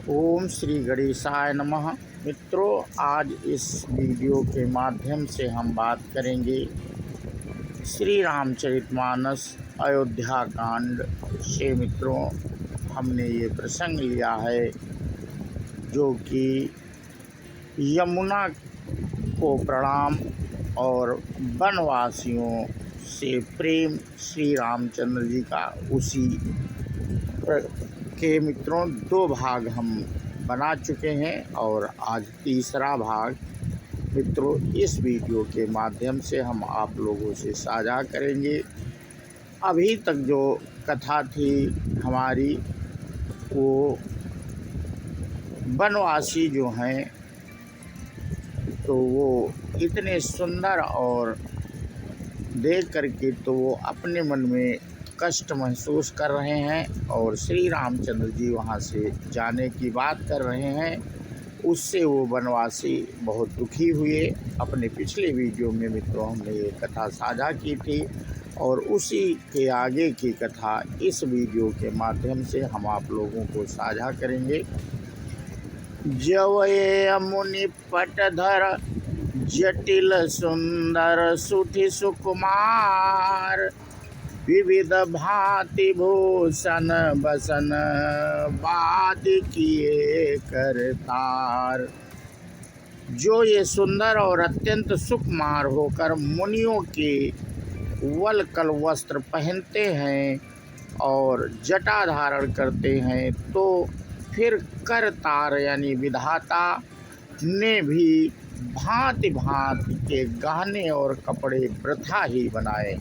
ओम श्री गणेशाय नमः। मित्रों, आज इस वीडियो के माध्यम से हम बात करेंगे श्री रामचरितमानस अयोध्या कांड से। मित्रों, हमने ये प्रसंग लिया है जो कि यमुना को प्रणाम और वनवासियों से प्रेम श्री रामचंद्र जी का उसी के मित्रों 2 भाग हम बना चुके हैं और आज तीसरा भाग मित्रों इस वीडियो के माध्यम से हम आप लोगों से साझा करेंगे। अभी तक जो कथा थी हमारी, वो वनवासी जो हैं तो वो इतने सुंदर और देख करके तो वो अपने मन में कष्ट महसूस कर रहे हैं और श्री रामचंद्र जी वहाँ से जाने की बात कर रहे हैं। उससे वो वनवासी बहुत दुखी हुए। अपने पिछले वीडियो में मित्रों हमने ये कथा साझा की थी और उसी के आगे की कथा इस वीडियो के माध्यम से हम आप लोगों को साझा करेंगे। जवये मुनि पटधर जटिल सुंदर सुठि सुकुमार, विविध भांति भूषण बसन बाद किए करतार। जो ये सुंदर और अत्यंत सुकुमार होकर मुनियों के वलकल वस्त्र पहनते हैं और जटा धारण करते हैं, तो फिर करतार यानी विधाता ने भी भांति भांति के गहने और कपड़े वृथा ही बनाए।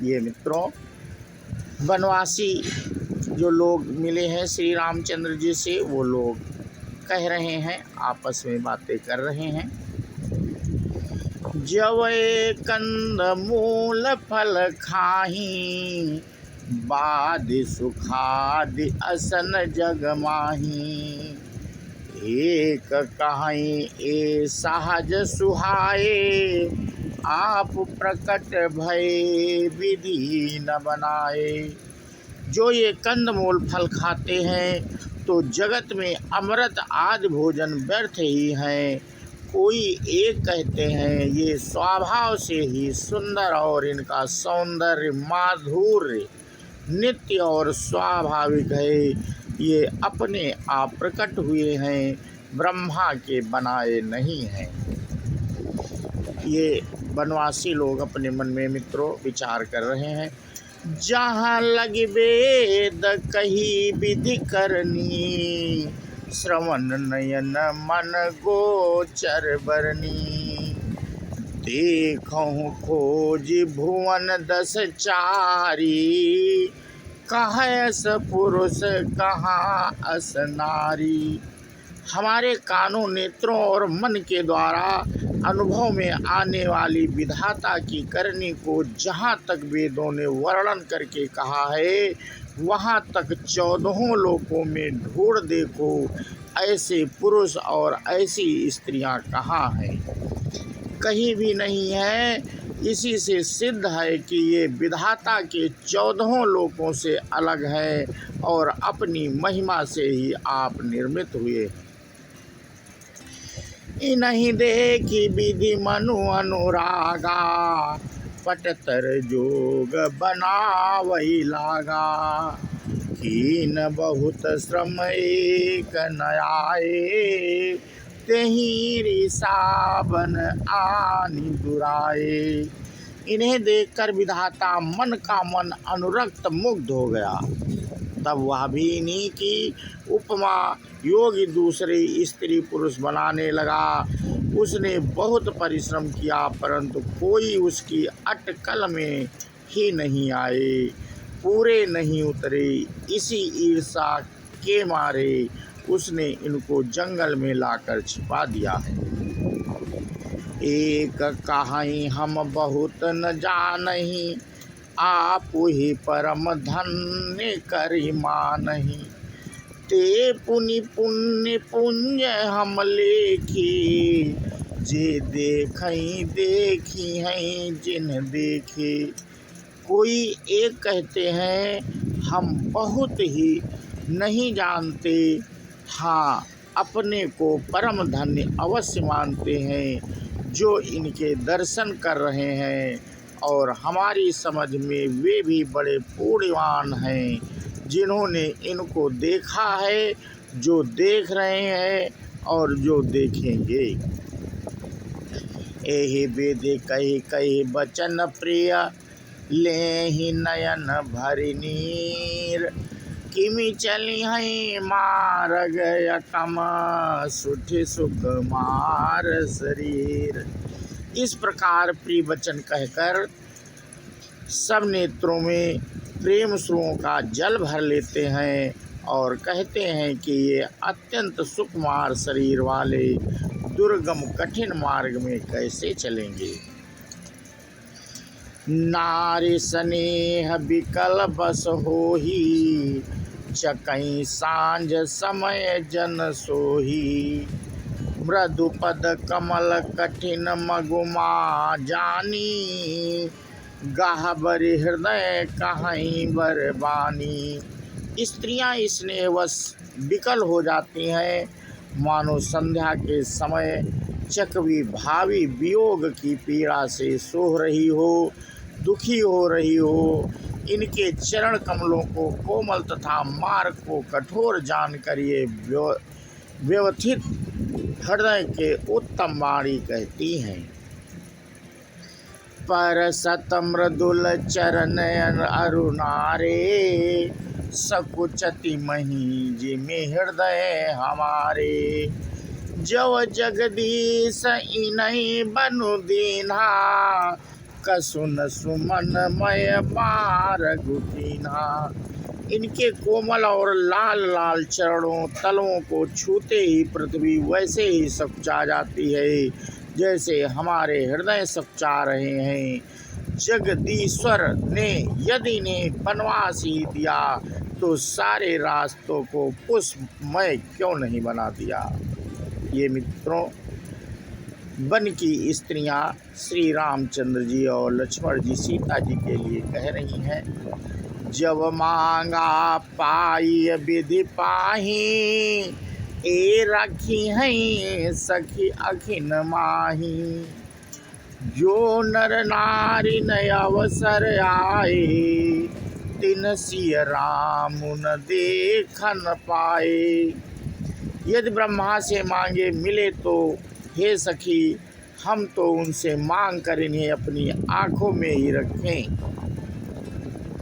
ये मित्रों वनवासी जो लोग मिले हैं श्री रामचंद्र जी से, वो लोग कह रहे हैं, आपस में बातें कर रहे हैं। जवै कंद मूल फल खाही, बाद सुखाद असन जग माही। एक कहीं ए सहज सुहाए, आप प्रकट भय विधि न बनाए। जो ये कंदमूल फल खाते हैं तो जगत में अमृत आदि भोजन व्यर्थ ही हैं। कोई एक कहते हैं ये स्वभाव से ही सुंदर और इनका सौंदर्य माधुर्य नित्य और स्वाभाविक है। ये अपने आप प्रकट हुए हैं, ब्रह्मा के बनाए नहीं हैं। ये वनवासी लोग अपने मन में मित्रों विचार कर रहे हैं। जहाँ लगे वेद कही विधि करनी, श्रवण नयन मन गोचर बरनी। देखहु खोज भुवन 10 चारी, कहाँ अस पुरुष कहाँ अस नारी। हमारे कानों, नेत्रों और मन के द्वारा अनुभव में आने वाली विधाता की करनी को जहाँ तक वेदों ने वर्णन करके कहा है, वहाँ तक 14 लोकों में ढूंढ देखो ऐसे पुरुष और ऐसी स्त्रियाँ कहाँ हैं। कहीं भी नहीं है। इसी से सिद्ध है कि ये विधाता के 14 लोकों से अलग है और अपनी महिमा से ही आप निर्मित हुए। इन्हीं देखी विधि मनु अनुरागा, पटतर जोग बनावई लागा। कीन बहुत श्रम एक न आए, तेहि रिसाबन आनि दुराए। इन्हें देखकर विधाता मन का मन अनुरक्त मुग्ध हो गया। तब वह भी इन्हीं की उपमा योगी दूसरे स्त्री पुरुष बनाने लगा। उसने बहुत परिश्रम किया परंतु कोई उसकी अटकल में ही नहीं आए, पूरे नहीं उतरे। इसी ईर्षा के मारे उसने इनको जंगल में लाकर छिपा दिया है। एक कहीं हम बहुत न जानही, आप ही परम धन्य करी मानही। ते पुनि पुण्य पुण्य हम लेखी, जे देखई देखी हैं जिन देखे। कोई एक कहते हैं हम बहुत ही नहीं जानते हाँ, अपने को परम धन्य अवश्य मानते हैं जो इनके दर्शन कर रहे हैं, और हमारी समझ में वे भी बड़े पुण्यवान हैं जिन्होंने इनको देखा है, जो देख रहे हैं और जो देखेंगे। एहि विधि कही कही बचन प्रिय, लेहि नयन भरि नीर। किमि चली हई मार्ग यकम, सुठि सुकुमार शरीर। इस प्रकार प्रिय वचन कहकर सब नेत्रों में प्रेम श्रुओं का जल भर लेते हैं और कहते हैं कि ये अत्यंत सुकुमार शरीर वाले दुर्गम कठिन मार्ग में कैसे चलेंगे। नारी स्नेह विकल बस होही, चकई सांझ समय जन सोही। मृदु पद कमल कठिन मगुमा जानी, गाहबरी हृदय कहीं बरबानी। स्त्रियां स्नेहवश विकल हो जाती हैं, मानो संध्या के समय चकवी भावी वियोग की पीड़ा से सोह रही हो, दुखी हो रही हो। इनके चरण कमलों को कोमल तथा मार्ग को कठोर जानकर ये व्यवथित हृदय के उत्तम वाणी कहती हैं। पर सत मृदुल चरण अरुणारे, सकुचति मही जिमि हृदय हमारे। जव जगदीश इनहि बनु दीन्हा, कसुन सुमन मय मारगु कीन्हा। इनके कोमल और लाल लाल चरणों तलवों को छूते ही पृथ्वी वैसे ही सकुचा जाती है जैसे हमारे हृदय सकुचा रहे हैं। जगदीश्वर ने यदि ने वनवास ही दिया तो सारे रास्तों को पुष्पमय क्यों नहीं बना दिया। ये मित्रों, वन की स्त्रियां श्री रामचंद्र जी और लक्ष्मण जी सीता जी के लिए कह रही हैं। जब मांगा पाई विधि पाही, ए रखी हैं सखी अखिन माही। जो नर नारी नय अवसर आए, तिन सिय राम न देखन पाए। यदि ब्रह्मा से मांगे मिले तो हे सखी, हम तो उनसे मांग कर इन्हें अपनी आँखों में ही रखें।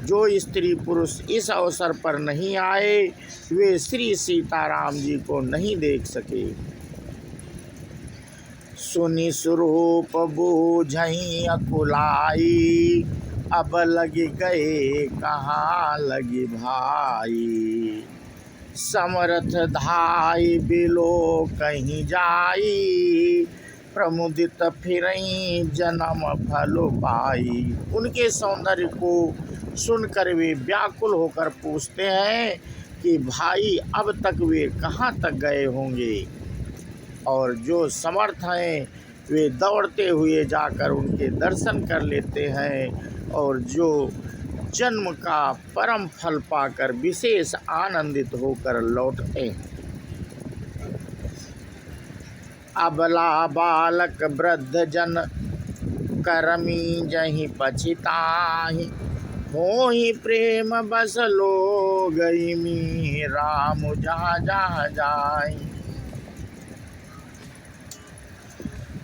जो स्त्री पुरुष इस अवसर पर नहीं आए, वे श्री सीताराम जी को नहीं देख सके। सुनि स्वरूप बूझहि अकुलाई, अब लगी गए कहाँ लगी भाई। समरथ धाई बिलो कहीं जाई, प्रमुदित फिरई जन्म फल पाई। उनके सौंदर्य को सुनकर वे व्याकुल होकर पूछते हैं कि भाई अब तक वे कहाँ तक गए होंगे। और जो समर्थ हैं वे दौड़ते हुए जाकर उनके दर्शन कर लेते हैं, और जो जन्म का परम फल पाकर विशेष आनंदित होकर लौटते हैं। अबला बालक वृद्ध जन करमी जहि पछिताहि, मोहि प्रेम बस लो गई मी राम जहाँ जहाँ जाई।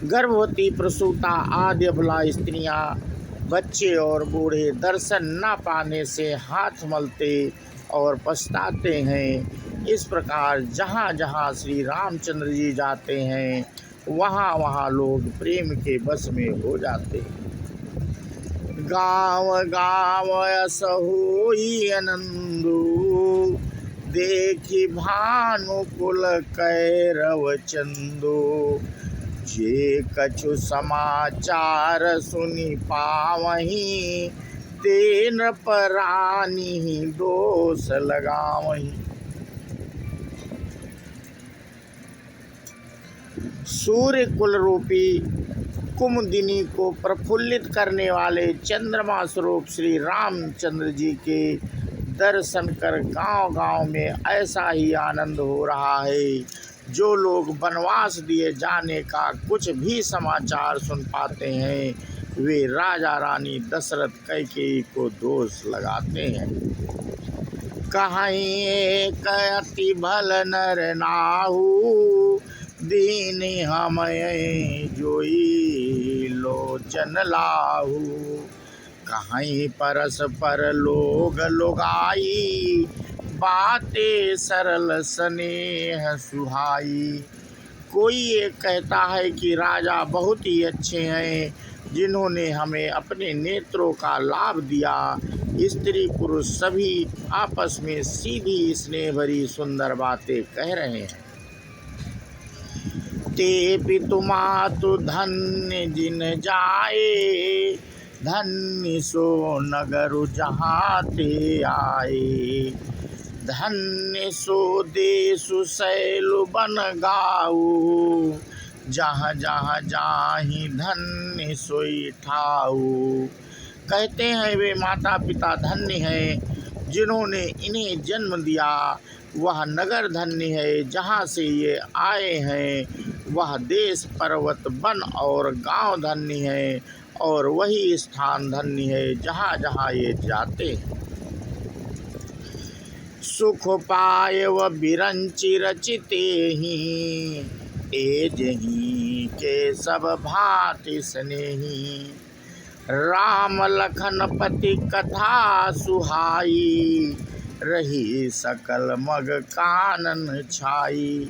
गर्भवती, प्रसूता आदि अबला स्त्रियां, बच्चे और बूढ़े दर्शन न पाने से हाथ मलते और पछताते हैं। इस प्रकार जहाँ जहाँ श्री रामचंद्र जी जाते हैं वहाँ वहाँ लोग प्रेम के बस में हो जाते हैं। गाँव गाँव अस होई आनंदु, देखी भानुकुल कैरव चंदो। जे कछु समाचार सुनि पावहीं, ते नृपरानी दोष लगावहीं। सूर्य कुल रूपी कुमुदिनी को प्रफुल्लित करने वाले चंद्रमा स्वरूप श्री रामचंद्र जी के दर्शन कर गांव गांव में ऐसा ही आनंद हो रहा है। जो लोग वनवास दिए जाने का कुछ भी समाचार सुन पाते हैं, वे राजा रानी दशरथ कैकेयी को दोष लगाते हैं। कहीं कति भल नर नाहु, दीन हमें जोई लोचन लाहू। कहीं परस्पर लोग लुगाई, बातें सरल स्नेह सुहाई। कोई ये कहता है कि राजा बहुत ही अच्छे हैं, जिन्होंने हमें अपने नेत्रों का लाभ दिया। स्त्री पुरुष सभी आपस में सीधी स्नेह भरी सुंदर बातें कह रहे हैं। ते पितु मातु धन्य जिन जाए, धन्य सो नगर जहाँ ते आए। धन्य सो देसु शैलु बन गाऊ, जहाँ जहाँ जाहि धन्य सोई ठाऊ। कहते हैं वे माता पिता धन्य हैं जिन्होंने इन्हें जन्म दिया। वह नगर धन्य है जहाँ से ये आए हैं। वह देश पर्वत वन और गांव धन्य है, और वही स्थान धन्य है जहाँ जहाँ ये जाते हैं। सुख पाय व बिरंचि रचिते ही, एजही के सब भांति स्नेही। राम लखन पति कथा सुहाई, रही सकल मग कानन छाई।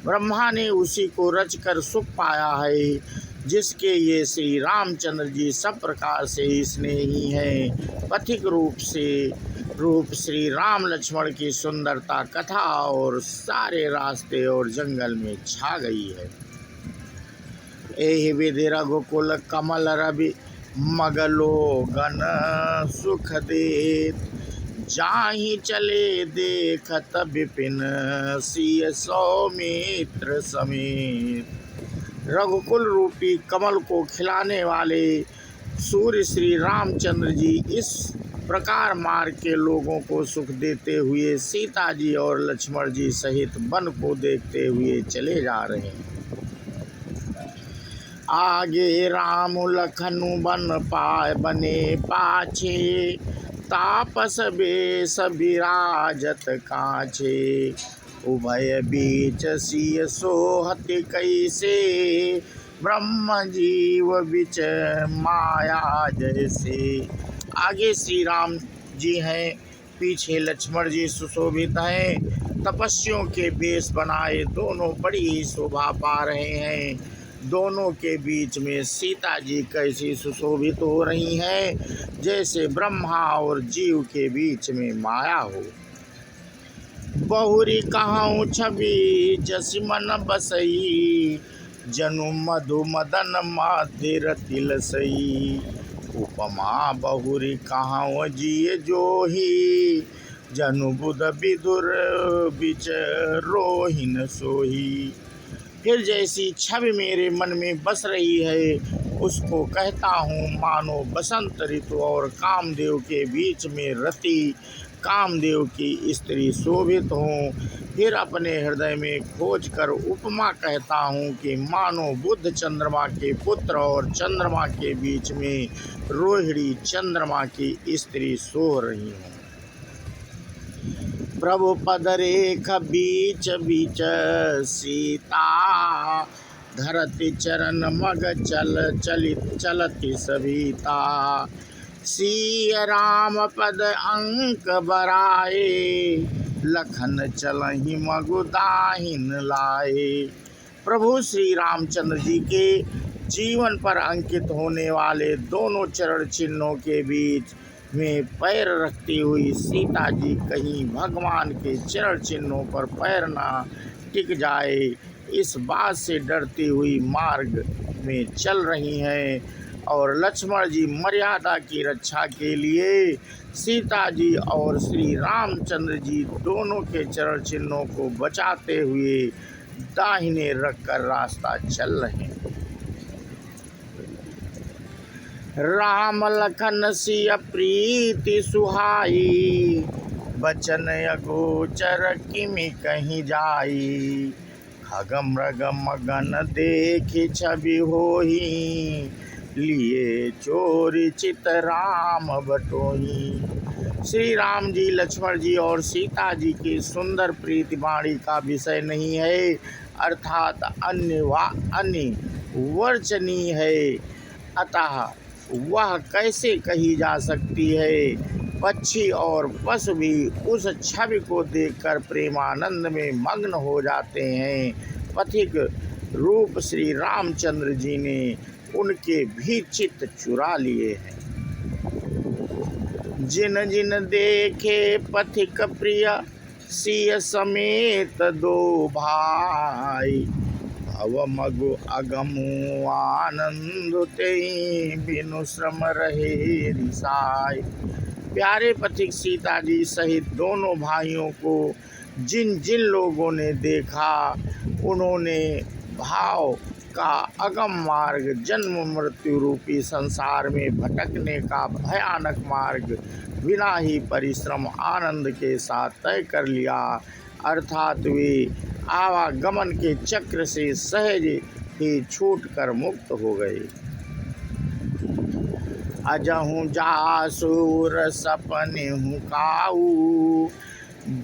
ब्रह्मा ने उसी को रचकर सुख पाया है, जिसके ये श्री रामचंद्र जी सब प्रकार से स्नेही हैं। पथिक रूप श्री राम लक्ष्मण की सुंदरता कथा और सारे रास्ते और जंगल में छा गई है। एहि विधि रघुकुल कमल रवि, मगलो गन सुख देत। जाहि चले देखत विपिन, सिय सौमित्र समेत। रघुकुल रूपी कमल को खिलाने वाले सूर्य श्री रामचंद्र जी इस प्रकार मार्ग के लोगों को सुख देते हुए सीता जी और लक्ष्मण जी सहित वन को देखते हुए चले जा रहे हैं। आगे राम लखनु बन पाए बने पाछे, तापस बेस विराजत काछे। उभय बीच सिय सोहत कैसे, ब्रह्म जीव बिच माया जैसे। आगे श्री राम जी हैं, पीछे लक्ष्मण जी सुशोभित हैं। तपस्वियों के वेश बनाए दोनों बड़ी ही शोभा पा रहे हैं। दोनों के बीच में सीता जी कैसी सुशोभित हो रही हैं, जैसे ब्रह्मा और जीव के बीच में माया हो। बहुरी कहाऊँ छवि जसि मन बसई, जनु मधु मदन मधिर तिलसई। उपमा बहुरी कहाऊँ जिय जोही, जनु बुध विदुर बिच रोहिन सोही। फिर जैसी छवि मेरे मन में बस रही है, उसको कहता हूँ मानो बसंत ऋतु और कामदेव के बीच में रति कामदेव की स्त्री शोभित हूँ। फिर अपने हृदय में खोज कर उपमा कहता हूँ कि मानो बुध चंद्रमा के पुत्र और चंद्रमा के बीच में रोहिणी चंद्रमा की स्त्री सो रही हूँ। प्रभु पद रेख बीच बीच सीता, धरती चरण मग चलती सविता। सिय राम पद अंक बराए, लखन चलहि मगु दाहिन लाए। प्रभु श्री रामचंद्र जी के जीवन पर अंकित होने वाले दोनों चरण चिन्हों के बीच में पैर रखती हुई सीता जी कहीं भगवान के चरण चिन्हों पर पैर ना टिक जाए, इस बात से डरती हुई मार्ग में चल रही हैं। और लक्ष्मण जी मर्यादा की रक्षा के लिए सीता जी और श्री रामचंद्र जी दोनों के चरण चिन्हों को बचाते हुए दाहिने रखकर रास्ता चल रहे हैं। राम लखन सिय प्रीति सुहाई, बचन अगोचर किमि कहीं जाई, खगम मृगम मगन देखे छवि होही, लिए चोरी चित राम बटोही। श्री राम जी, लक्ष्मण जी और सीता जी की सुंदर प्रीति वाणी का विषय नहीं है, अर्थात अन्य वर्चनीय है, अतः वह कैसे कही जा सकती है। पक्षी और पशु भी उस छवि को देखकर प्रेमानंद में मग्न हो जाते हैं। पथिक रूप श्री रामचंद्र जी ने उनके भी चित्त चुरा लिए हैं। जिन जिन देखे पथिक प्रिय, सिय समेत दो भाई, भव मगु अगमु आनंद तेई, बिनु श्रम रहे रिसाई। प्यारे पथिक सीता जी सहित दोनों भाइयों को जिन जिन लोगों ने देखा, उन्होंने भाव का अगम मार्ग, जन्म मृत्यु रूपी संसार में भटकने का भयानक मार्ग बिना ही परिश्रम आनंद के साथ तय कर लिया, अर्थात वे आवागमन के चक्र से सहज ही छूटकर मुक्त हो गए। अजहु जासुर सपने हूँ काऊ,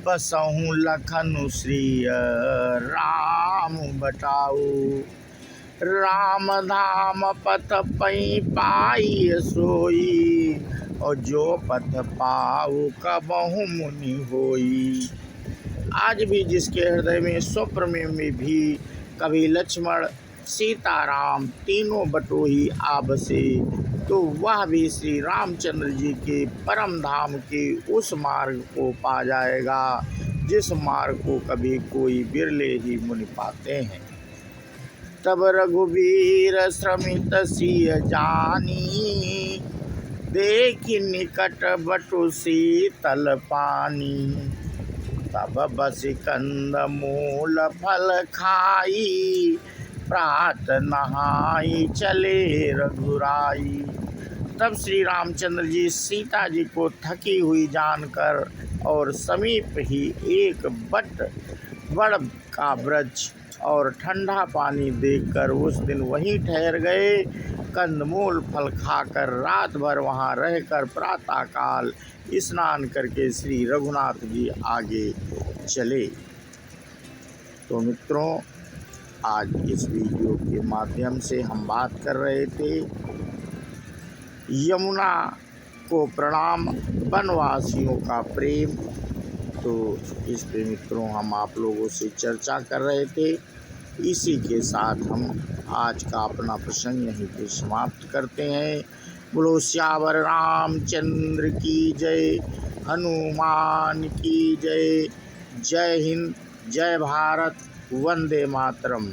बसहु लखनु श्री राम बटाऊ। राम धाम पथ पई पाई सोई, और जो पथ पाऊ कबहु मुनि होई। आज भी जिसके हृदय में स्वप्न में भी कभी लक्ष्मण सीताराम तीनों बटोही आ बसे, तो वह भी श्री रामचंद्र जी के परम धाम के उस मार्ग को पा जाएगा, जिस मार्ग को कभी कोई बिरले ही मुनि पाते हैं। तब रघुवीर श्रमित सिय जानी, देखि निकट बटु शीतल पानी। तब बसि कंद मूल फल खाई, प्रात नहाई चले रघुराई। तब श्री रामचंद्र जी सीता जी को थकी हुई जानकर और समीप ही एक बड़ का वृक्ष और ठंडा पानी देखकर उस दिन वहीं ठहर गए। कंदमूल फल खाकर रात भर वहाँ रहकर प्रातःकाल स्नान करके श्री रघुनाथ जी आगे चले। तो मित्रों, आज इस वीडियो के माध्यम से हम बात कर रहे थे यमुना को प्रणाम, वनवासियों का प्रेम। तो इस पे मित्रों हम आप लोगों से चर्चा कर रहे थे। इसी के साथ हम आज का अपना प्रसंग यहीं पे समाप्त करते हैं। बोलो श्यावर रामचंद्र की जय, हनुमान की जय। जय हिंद, जय भारत, वंदे मातरम।